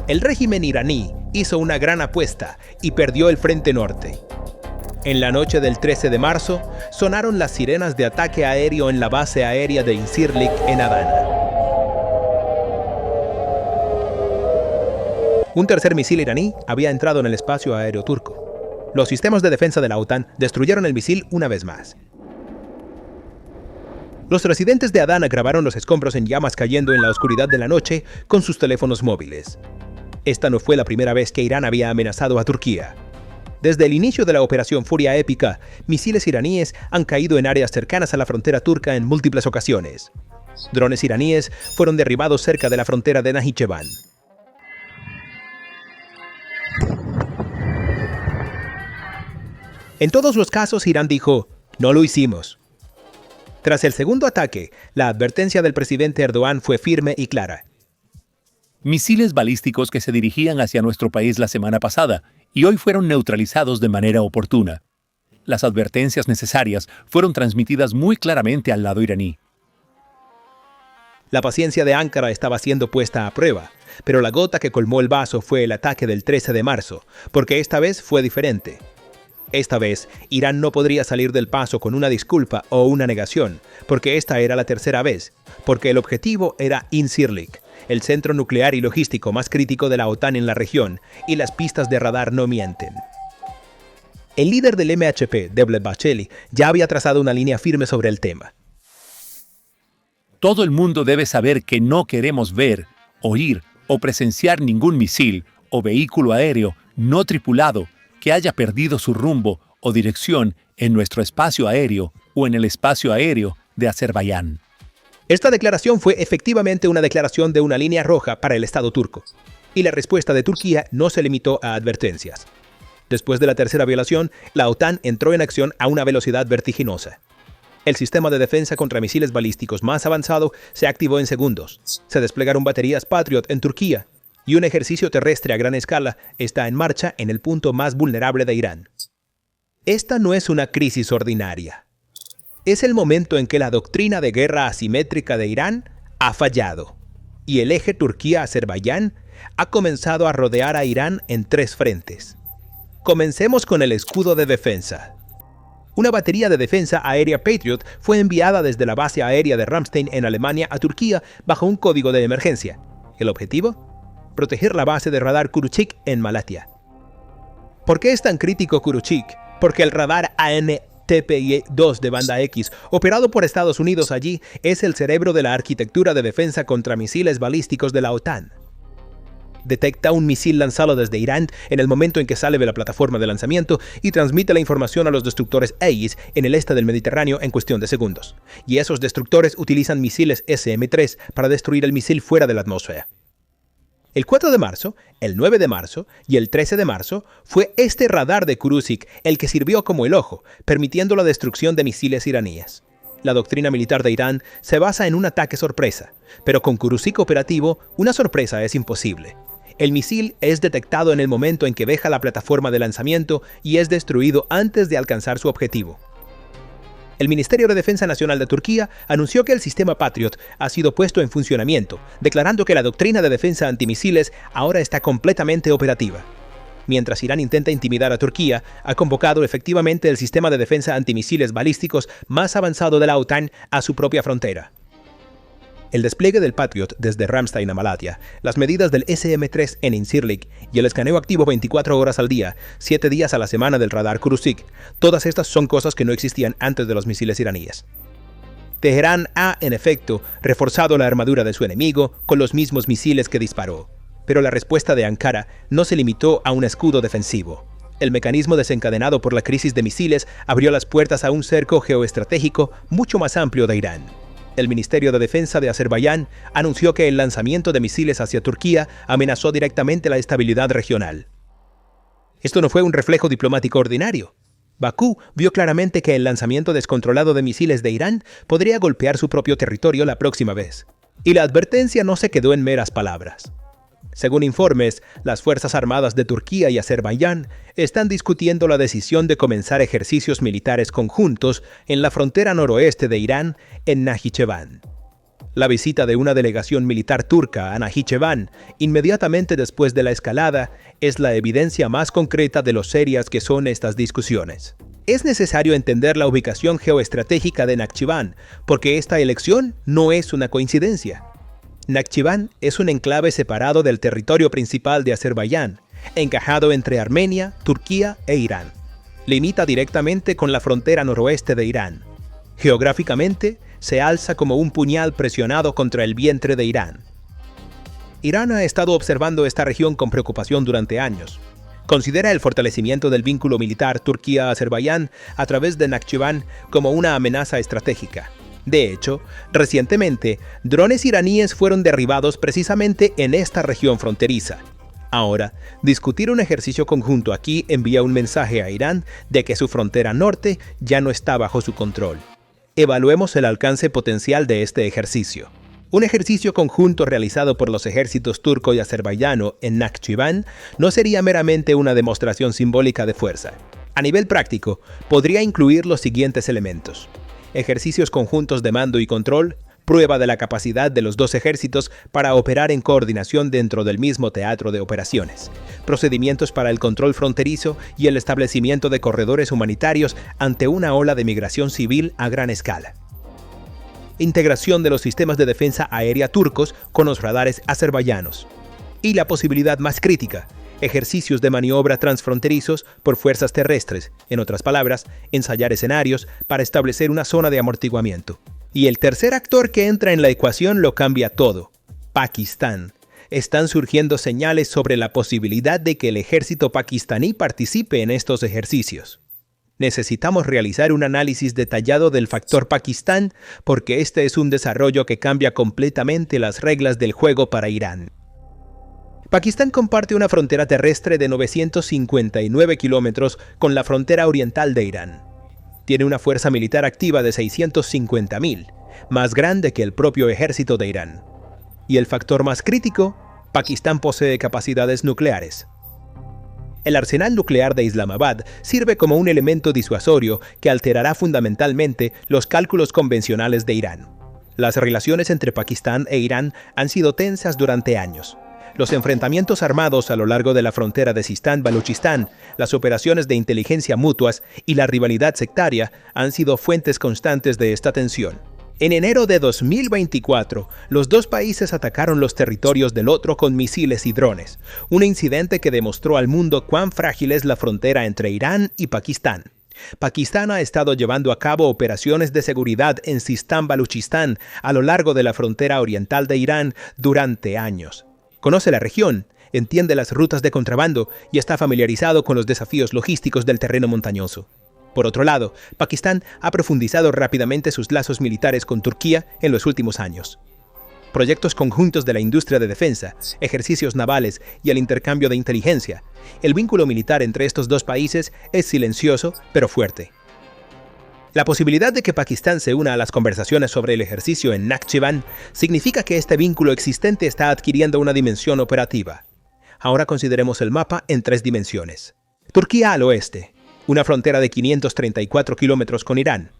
El régimen iraní hizo una gran apuesta y perdió el frente norte. En la noche del 13 de marzo, sonaron las sirenas de ataque aéreo en la base aérea de Incirlik en Adana. Un tercer misil iraní había entrado en el espacio aéreo turco. Los sistemas de defensa de la OTAN destruyeron el misil una vez más. Los residentes de Adana grabaron los escombros en llamas cayendo en la oscuridad de la noche con sus teléfonos móviles. Esta no fue la primera vez que Irán había amenazado a Turquía. Desde el inicio de la Operación Furia Épica, misiles iraníes han caído en áreas cercanas a la frontera turca en múltiples ocasiones. Drones iraníes fueron derribados cerca de la frontera de Najicheván. En todos los casos, Irán dijo, no lo hicimos. Tras el segundo ataque, la advertencia del presidente Erdogan fue firme y clara. Misiles balísticos que se dirigían hacia nuestro país la semana pasada y hoy fueron neutralizados de manera oportuna. Las advertencias necesarias fueron transmitidas muy claramente al lado iraní. La paciencia de Ankara estaba siendo puesta a prueba, pero la gota que colmó el vaso fue el ataque del 13 de marzo, porque esta vez fue diferente. Esta vez, Irán no podría salir del paso con una disculpa o una negación, porque esta era la tercera vez, porque el objetivo era Incirlik, el centro nuclear y logístico más crítico de la OTAN en la región, y las pistas de radar no mienten. El líder del MHP, Devlet Bahçeli, ya había trazado una línea firme sobre el tema. Todo el mundo debe saber que no queremos ver, oír o presenciar ningún misil o vehículo aéreo no tripulado que haya perdido su rumbo o dirección en nuestro espacio aéreo o en el espacio aéreo de Azerbaiyán. Esta declaración fue efectivamente una declaración de una línea roja para el Estado turco, y la respuesta de Turquía no se limitó a advertencias. Después de la tercera violación, la OTAN entró en acción a una velocidad vertiginosa. El sistema de defensa contra misiles balísticos más avanzado se activó en segundos. Se desplegaron baterías Patriot en Turquía, y un ejercicio terrestre a gran escala está en marcha en el punto más vulnerable de Irán. Esta no es una crisis ordinaria. Es el momento en que la doctrina de guerra asimétrica de Irán ha fallado, y el eje Turquía-Azerbaiyán ha comenzado a rodear a Irán en tres frentes. Comencemos con el escudo de defensa. Una batería de defensa aérea Patriot fue enviada desde la base aérea de Ramstein en Alemania a Turquía bajo un código de emergencia. ¿El objetivo? Proteger la base de radar Kuruçik en Malatia. ¿Por qué es tan crítico Kuruçik? Porque el radar AN/TPY-2 de banda X, operado por Estados Unidos allí, es el cerebro de la arquitectura de defensa contra misiles balísticos de la OTAN. Detecta un misil lanzado desde Irán en el momento en que sale de la plataforma de lanzamiento y transmite la información a los destructores Aegis en el este del Mediterráneo en cuestión de segundos. Y esos destructores utilizan misiles SM-3 para destruir el misil fuera de la atmósfera. El 4 de marzo, el 9 de marzo y el 13 de marzo fue este radar de Kuruçik el que sirvió como el ojo, permitiendo la destrucción de misiles iraníes. La doctrina militar de Irán se basa en un ataque sorpresa, pero con Kuruçik operativo, una sorpresa es imposible. El misil es detectado en el momento en que deja la plataforma de lanzamiento y es destruido antes de alcanzar su objetivo. El Ministerio de Defensa Nacional de Turquía anunció que el sistema Patriot ha sido puesto en funcionamiento, declarando que la doctrina de defensa antimisiles ahora está completamente operativa. Mientras Irán intenta intimidar a Turquía, ha convocado efectivamente el sistema de defensa antimisiles balísticos más avanzado de la OTAN a su propia frontera. El despliegue del Patriot desde Ramstein a Malatia, las medidas del SM-3 en Incirlik y el escaneo activo 24 horas al día, 7 días a la semana del radar Kuruçik, todas estas son cosas que no existían antes de los misiles iraníes. Teherán ha, en efecto, reforzado la armadura de su enemigo con los mismos misiles que disparó, pero la respuesta de Ankara no se limitó a un escudo defensivo. El mecanismo desencadenado por la crisis de misiles abrió las puertas a un cerco geoestratégico mucho más amplio de Irán. El Ministerio de Defensa de Azerbaiyán anunció que el lanzamiento de misiles hacia Turquía amenazó directamente la estabilidad regional. Esto no fue un reflejo diplomático ordinario. Bakú vio claramente que el lanzamiento descontrolado de misiles de Irán podría golpear su propio territorio la próxima vez. Y la advertencia no se quedó en meras palabras. Según informes, las Fuerzas Armadas de Turquía y Azerbaiyán están discutiendo la decisión de comenzar ejercicios militares conjuntos en la frontera noroeste de Irán, en Najicheván. La visita de una delegación militar turca a Najicheván, inmediatamente después de la escalada, es la evidencia más concreta de lo serias que son estas discusiones. Es necesario entender la ubicación geoestratégica de Nakhchiván, porque esta elección no es una coincidencia. Nakhchiván es un enclave separado del territorio principal de Azerbaiyán, encajado entre Armenia, Turquía e Irán. Limita directamente con la frontera noroeste de Irán. Geográficamente, se alza como un puñal presionado contra el vientre de Irán. Irán ha estado observando esta región con preocupación durante años. Considera el fortalecimiento del vínculo militar Turquía-Azerbaiyán a través de Nakhchiván como una amenaza estratégica. De hecho, recientemente, drones iraníes fueron derribados precisamente en esta región fronteriza. Ahora, discutir un ejercicio conjunto aquí envía un mensaje a Irán de que su frontera norte ya no está bajo su control. Evaluemos el alcance potencial de este ejercicio. Un ejercicio conjunto realizado por los ejércitos turco y azerbaiyano en Nakhchiván no sería meramente una demostración simbólica de fuerza. A nivel práctico, podría incluir los siguientes elementos: ejercicios conjuntos de mando y control, prueba de la capacidad de los dos ejércitos para operar en coordinación dentro del mismo teatro de operaciones, procedimientos para el control fronterizo y el establecimiento de corredores humanitarios ante una ola de migración civil a gran escala. Integración de los sistemas de defensa aérea turcos con los radares azerbaiyanos. Y la posibilidad más crítica: ejercicios de maniobra transfronterizos por fuerzas terrestres, en otras palabras, ensayar escenarios para establecer una zona de amortiguamiento. Y el tercer actor que entra en la ecuación lo cambia todo: Pakistán. Están surgiendo señales sobre la posibilidad de que el ejército pakistaní participe en estos ejercicios. Necesitamos realizar un análisis detallado del factor Pakistán porque este es un desarrollo que cambia completamente las reglas del juego para Irán. Pakistán comparte una frontera terrestre de 959 kilómetros con la frontera oriental de Irán. Tiene una fuerza militar activa de 650.000, más grande que el propio ejército de Irán. Y el factor más crítico: Pakistán posee capacidades nucleares. El arsenal nuclear de Islamabad sirve como un elemento disuasorio que alterará fundamentalmente los cálculos convencionales de Irán. Las relaciones entre Pakistán e Irán han sido tensas durante años. Los enfrentamientos armados a lo largo de la frontera de Sistán-Baluchistán, las operaciones de inteligencia mutuas y la rivalidad sectaria han sido fuentes constantes de esta tensión. En enero de 2024, los dos países atacaron los territorios del otro con misiles y drones, un incidente que demostró al mundo cuán frágil es la frontera entre Irán y Pakistán. Pakistán ha estado llevando a cabo operaciones de seguridad en Sistán-Baluchistán a lo largo de la frontera oriental de Irán durante años. Conoce la región, entiende las rutas de contrabando y está familiarizado con los desafíos logísticos del terreno montañoso. Por otro lado, Pakistán ha profundizado rápidamente sus lazos militares con Turquía en los últimos años. Proyectos conjuntos de la industria de defensa, ejercicios navales y el intercambio de inteligencia. El vínculo militar entre estos dos países es silencioso pero fuerte. La posibilidad de que Pakistán se una a las conversaciones sobre el ejercicio en Nakhchiván significa que este vínculo existente está adquiriendo una dimensión operativa. Ahora consideremos el mapa en 3 dimensiones. Turquía al oeste, una frontera de 534 kilómetros con Irán.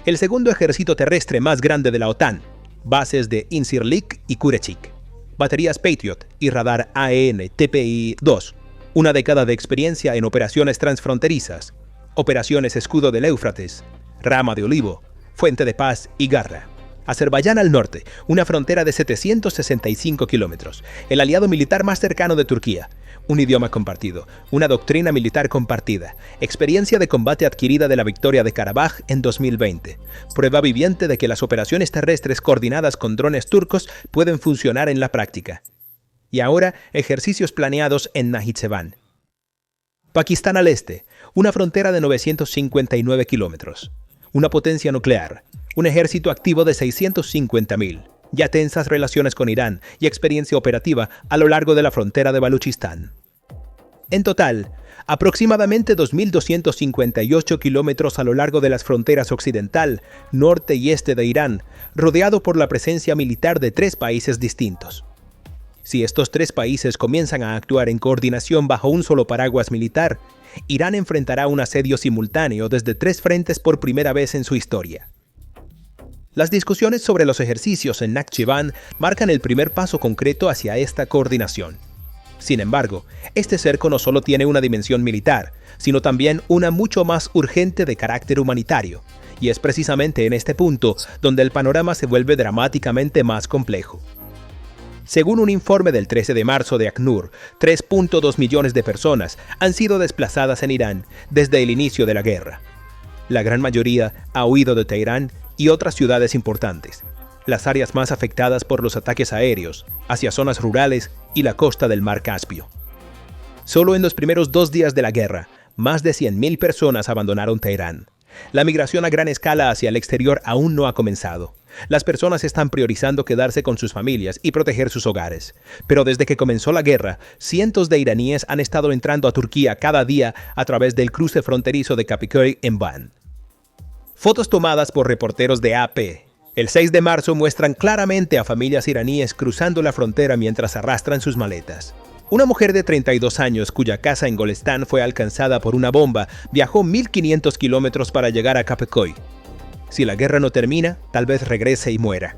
El segundo ejército terrestre más grande de la OTAN, bases de Incirlik y Kurechik. Baterías Patriot y radar AN-TPY-2. Una década de experiencia en operaciones transfronterizas. Operaciones Escudo del Éufrates, Rama de Olivo, Fuente de Paz y Garra. Azerbaiyán al norte, una frontera de 765 kilómetros, el aliado militar más cercano de Turquía. Un idioma compartido, una doctrina militar compartida, experiencia de combate adquirida de la victoria de Karabaj en 2020, prueba viviente de que las operaciones terrestres coordinadas con drones turcos pueden funcionar en la práctica. Y ahora, ejercicios planeados en Najicheván. Pakistán al este, una frontera de 959 kilómetros, una potencia nuclear, un ejército activo de 650.000, ya tensas relaciones con Irán y experiencia operativa a lo largo de la frontera de Baluchistán. En total, aproximadamente 2.258 kilómetros a lo largo de las fronteras occidental, norte y este de Irán, rodeado por la presencia militar de 3 países distintos. Si estos 3 países comienzan a actuar en coordinación bajo un solo paraguas militar, Irán enfrentará un asedio simultáneo desde 3 frentes por primera vez en su historia. Las discusiones sobre los ejercicios en Nakhchivan marcan el primer paso concreto hacia esta coordinación. Sin embargo, este cerco no solo tiene una dimensión militar, sino también una mucho más urgente de carácter humanitario, y es precisamente en este punto donde el panorama se vuelve dramáticamente más complejo. Según un informe del 13 de marzo de ACNUR, 3.2 millones de personas han sido desplazadas en Irán desde el inicio de la guerra. La gran mayoría ha huido de Teherán y otras ciudades importantes, las áreas más afectadas por los ataques aéreos, hacia zonas rurales y la costa del Mar Caspio. Solo en los primeros 2 días de la guerra, más de 100.000 personas abandonaron Teherán. La migración a gran escala hacia el exterior aún no ha comenzado. Las personas están priorizando quedarse con sus familias y proteger sus hogares. Pero desde que comenzó la guerra, cientos de iraníes han estado entrando a Turquía cada día a través del cruce fronterizo de Kapaköy en Van. Fotos tomadas por reporteros de AP el 6 de marzo muestran claramente a familias iraníes cruzando la frontera mientras arrastran sus maletas. Una mujer de 32 años cuya casa en Golestán fue alcanzada por una bomba viajó 1.500 kilómetros para llegar a Kapaköy. Si la guerra no termina, tal vez regrese y muera.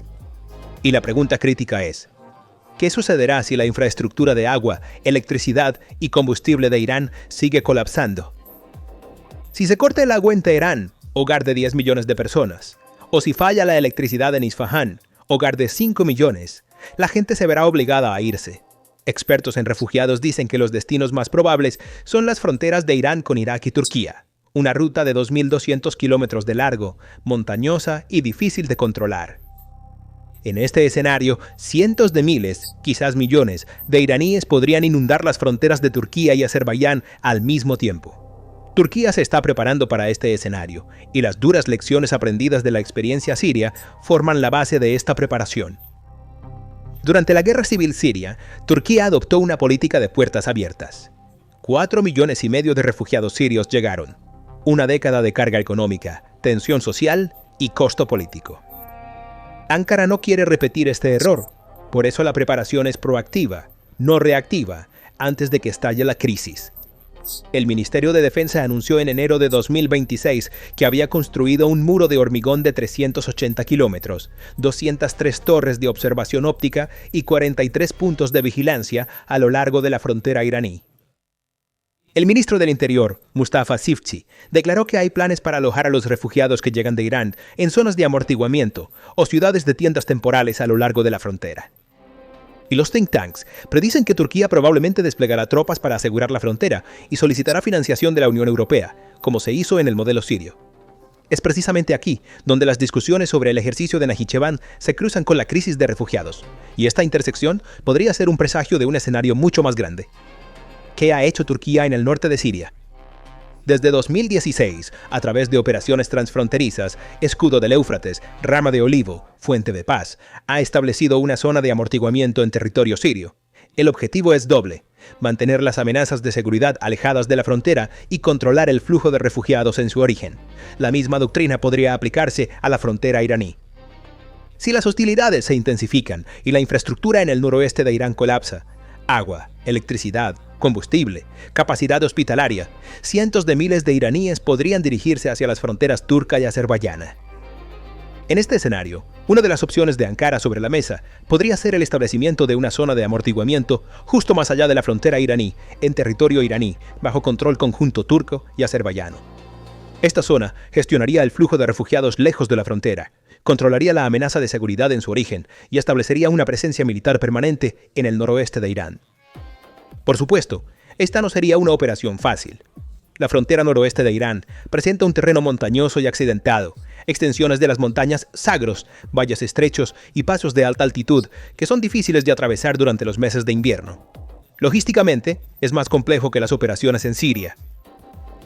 Y la pregunta crítica es, ¿qué sucederá si la infraestructura de agua, electricidad y combustible de Irán sigue colapsando? Si se corta el agua en Teherán, hogar de 10 millones de personas, o si falla la electricidad en Isfahán, hogar de 5 millones, la gente se verá obligada a irse. Expertos en refugiados dicen que los destinos más probables son las fronteras de Irán con Irak y Turquía, una ruta de 2.200 kilómetros de largo, montañosa y difícil de controlar. En este escenario, cientos de miles, quizás millones, de iraníes podrían inundar las fronteras de Turquía y Azerbaiyán al mismo tiempo. Turquía se está preparando para este escenario, y las duras lecciones aprendidas de la experiencia siria forman la base de esta preparación. Durante la guerra civil siria, Turquía adoptó una política de puertas abiertas. 4,5 millones de refugiados sirios llegaron. Una década de carga económica, tensión social y costo político. Ankara no quiere repetir este error, por eso la preparación es proactiva, no reactiva, antes de que estalle la crisis. El Ministerio de Defensa anunció en enero de 2026 que había construido un muro de hormigón de 380 kilómetros, 203 torres de observación óptica y 43 puntos de vigilancia a lo largo de la frontera iraní. El ministro del Interior, Mustafa Sifchi, declaró que hay planes para alojar a los refugiados que llegan de Irán en zonas de amortiguamiento o ciudades de tiendas temporales a lo largo de la frontera. Y los think tanks predicen que Turquía probablemente desplegará tropas para asegurar la frontera y solicitará financiación de la Unión Europea, como se hizo en el modelo sirio. Es precisamente aquí donde las discusiones sobre el ejercicio de Nakhchivan se cruzan con la crisis de refugiados, y esta intersección podría ser un presagio de un escenario mucho más grande. ¿Qué ha hecho Turquía en el norte de Siria? Desde 2016, a través de operaciones transfronterizas, Escudo del Éufrates, Rama de Olivo, Fuente de Paz, ha establecido una zona de amortiguamiento en territorio sirio. El objetivo es doble: mantener las amenazas de seguridad alejadas de la frontera y controlar el flujo de refugiados en su origen. La misma doctrina podría aplicarse a la frontera iraní. Si las hostilidades se intensifican y la infraestructura en el noroeste de Irán colapsa, agua, electricidad, combustible, capacidad hospitalaria, cientos de miles de iraníes podrían dirigirse hacia las fronteras turca y azerbaiyana. En este escenario, una de las opciones de Ankara sobre la mesa podría ser el establecimiento de una zona de amortiguamiento justo más allá de la frontera iraní, en territorio iraní, bajo control conjunto turco y azerbaiyano. Esta zona gestionaría el flujo de refugiados lejos de la frontera, controlaría la amenaza de seguridad en su origen y establecería una presencia militar permanente en el noroeste de Irán. Por supuesto, esta no sería una operación fácil. La frontera noroeste de Irán presenta un terreno montañoso y accidentado, extensiones de las montañas Zagros, valles estrechos y pasos de alta altitud que son difíciles de atravesar durante los meses de invierno. Logísticamente, es más complejo que las operaciones en Siria.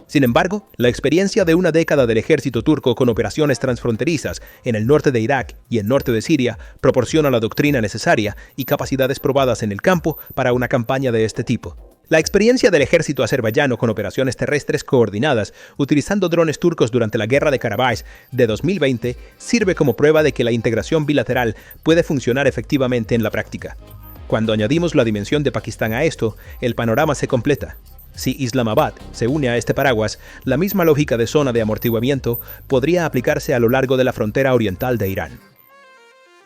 Sin embargo, la experiencia de una década del ejército turco con operaciones transfronterizas en el norte de Irak y el norte de Siria proporciona la doctrina necesaria y capacidades probadas en el campo para una campaña de este tipo. La experiencia del ejército azerbaiyano con operaciones terrestres coordinadas utilizando drones turcos durante la Guerra de Karabaj de 2020 sirve como prueba de que la integración bilateral puede funcionar efectivamente en la práctica. Cuando añadimos la dimensión de Pakistán a esto, el panorama se completa. Si Islamabad se une a este paraguas, la misma lógica de zona de amortiguamiento podría aplicarse a lo largo de la frontera oriental de Irán.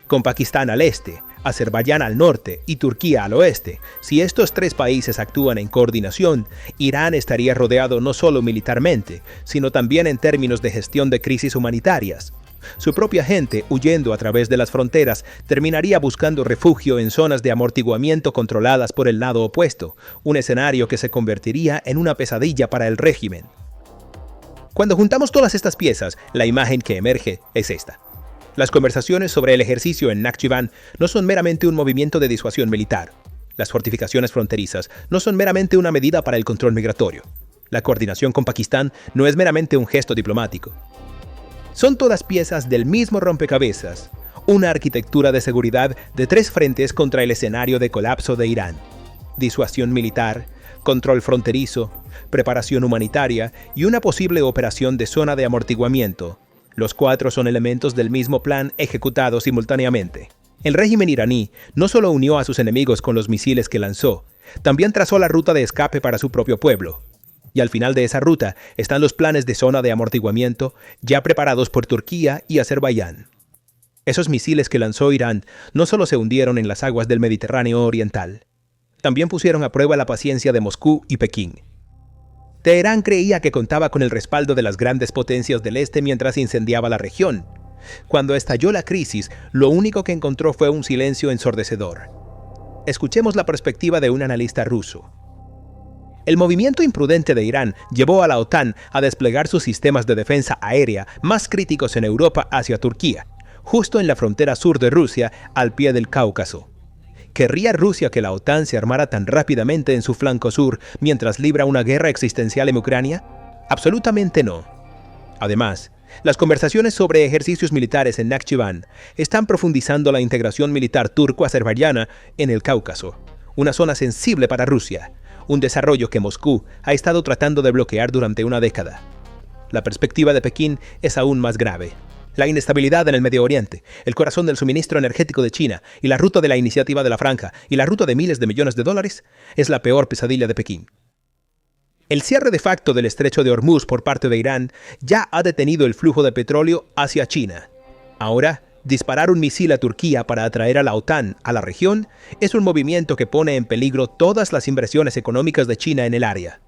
Con Pakistán al este, Azerbaiyán al norte y Turquía al oeste, si estos tres países actúan en coordinación, Irán estaría rodeado no solo militarmente, sino también en términos de gestión de crisis humanitarias. Su propia gente, huyendo a través de las fronteras, terminaría buscando refugio en zonas de amortiguamiento controladas por el lado opuesto, un escenario que se convertiría en una pesadilla para el régimen. Cuando juntamos todas estas piezas, la imagen que emerge es esta. Las conversaciones sobre el ejercicio en Nakhchivan no son meramente un movimiento de disuasión militar. Las fortificaciones fronterizas no son meramente una medida para el control migratorio. La coordinación con Pakistán no es meramente un gesto diplomático. Son todas piezas del mismo rompecabezas, una arquitectura de seguridad de tres frentes contra el escenario de colapso de Irán: disuasión militar, control fronterizo, preparación humanitaria y una posible operación de zona de amortiguamiento. Los cuatro son elementos del mismo plan ejecutado simultáneamente. El régimen iraní no solo unió a sus enemigos con los misiles que lanzó, también trazó la ruta de escape para su propio pueblo. Y al final de esa ruta están los planes de zona de amortiguamiento ya preparados por Turquía y Azerbaiyán. Esos misiles que lanzó Irán no solo se hundieron en las aguas del Mediterráneo oriental, también pusieron a prueba la paciencia de Moscú y Pekín. Teherán creía que contaba con el respaldo de las grandes potencias del este mientras incendiaba la región. Cuando estalló la crisis, lo único que encontró fue un silencio ensordecedor. Escuchemos la perspectiva de un analista ruso. El movimiento imprudente de Irán llevó a la OTAN a desplegar sus sistemas de defensa aérea más críticos en Europa hacia Turquía, justo en la frontera sur de Rusia, al pie del Cáucaso. ¿Querría Rusia que la OTAN se armara tan rápidamente en su flanco sur mientras libra una guerra existencial en Ucrania? Absolutamente no. Además, las conversaciones sobre ejercicios militares en Nakhchivan están profundizando la integración militar turco-azerbaiyana en el Cáucaso, una zona sensible para Rusia, un desarrollo que Moscú ha estado tratando de bloquear durante una década. La perspectiva de Pekín es aún más grave. La inestabilidad en el Medio Oriente, el corazón del suministro energético de China y la ruta de la iniciativa de la Franja y la ruta de miles de millones de dólares es la peor pesadilla de Pekín. El cierre de facto del estrecho de Hormuz por parte de Irán ya ha detenido el flujo de petróleo hacia China. Ahora, disparar un misil a Turquía para atraer a la OTAN a la región es un movimiento que pone en peligro todas las inversiones económicas de China en el área.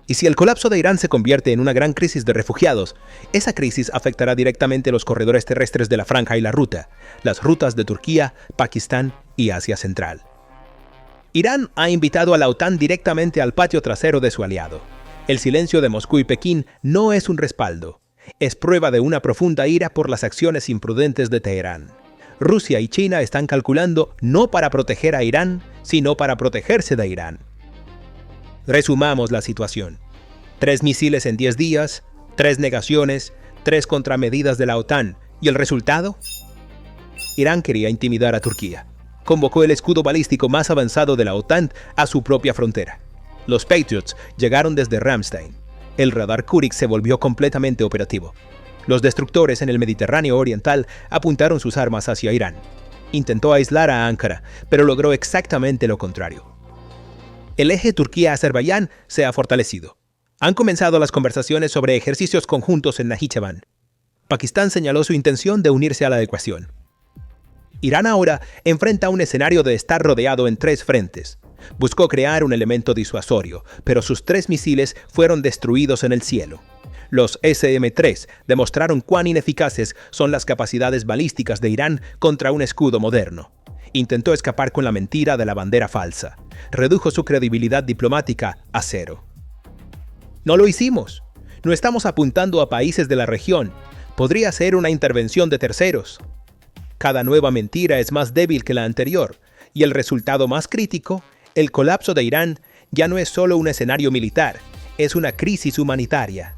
Y si el colapso de Irán se convierte en una gran crisis de refugiados, esa crisis afectará directamente los corredores terrestres de la Franja y la Ruta, las rutas de Turquía, Pakistán y Asia Central. Irán ha invitado a la OTAN directamente al patio trasero de su aliado. El silencio de Moscú y Pekín no es un respaldo. Es prueba de una profunda ira por las acciones imprudentes de Teherán. Rusia y China están calculando no para proteger a Irán, sino para protegerse de Irán. Resumamos la situación. 3 misiles en 10 días, 3 negaciones, 3 contramedidas de la OTAN. ¿Y el resultado? Irán quería intimidar a Turquía. Convocó el escudo balístico más avanzado de la OTAN a su propia frontera. Los Patriots llegaron desde Ramstein. El radar Kurik se volvió completamente operativo. Los destructores en el Mediterráneo oriental apuntaron sus armas hacia Irán. Intentó aislar a Ankara, pero logró exactamente lo contrario. El eje Turquía-Azerbaiyán se ha fortalecido. Han comenzado las conversaciones sobre ejercicios conjuntos en Nakhchivan. Pakistán señaló su intención de unirse a la ecuación. Irán ahora enfrenta un escenario de estar rodeado en 3 frentes. Buscó crear un elemento disuasorio, pero sus 3 misiles fueron destruidos en el cielo. Los SM-3 demostraron cuán ineficaces son las capacidades balísticas de Irán contra un escudo moderno. Intentó escapar con la mentira de la bandera falsa. Redujo su credibilidad diplomática a 0. No lo hicimos. No estamos apuntando a países de la región. Podría ser una intervención de terceros. Cada nueva mentira es más débil que la anterior, y el resultado más crítico, el colapso de Irán, ya no es solo un escenario militar, es una crisis humanitaria.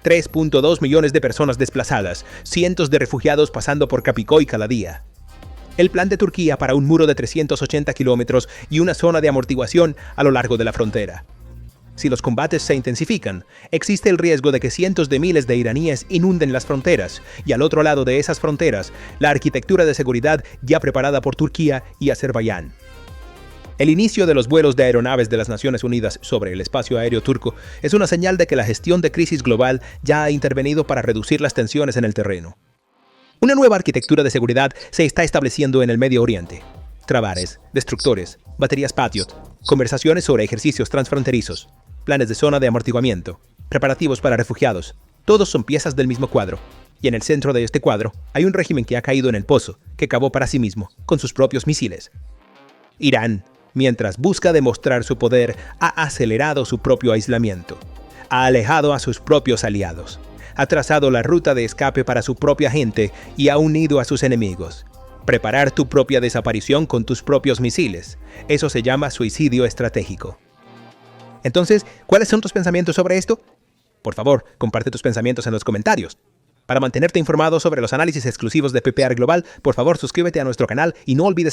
3.2 millones de personas desplazadas, cientos de refugiados pasando por Kapikoy cada día. El plan de Turquía para un muro de 380 kilómetros y una zona de amortiguación a lo largo de la frontera. Si los combates se intensifican, existe el riesgo de que cientos de miles de iraníes inunden las fronteras, y al otro lado de esas fronteras, la arquitectura de seguridad ya preparada por Turquía y Azerbaiyán. El inicio de los vuelos de aeronaves de las Naciones Unidas sobre el espacio aéreo turco es una señal de que la gestión de crisis global ya ha intervenido para reducir las tensiones en el terreno. Una nueva arquitectura de seguridad se está estableciendo en el Medio Oriente. Trabares, destructores, baterías Patriot, conversaciones sobre ejercicios transfronterizos, planes de zona de amortiguamiento, preparativos para refugiados, todos son piezas del mismo cuadro. Y en el centro de este cuadro hay un régimen que ha caído en el pozo, que cavó para sí mismo, con sus propios misiles. Irán, mientras busca demostrar su poder, ha acelerado su propio aislamiento, ha alejado a sus propios aliados, ha trazado la ruta de escape para su propia gente y ha unido a sus enemigos. Preparar tu propia desaparición con tus propios misiles, eso se llama suicidio estratégico. Entonces, ¿cuáles son tus pensamientos sobre esto? Por favor, comparte tus pensamientos en los comentarios. Para mantenerte informado sobre los análisis exclusivos de PPR Global, por favor suscríbete a nuestro canal y no olvides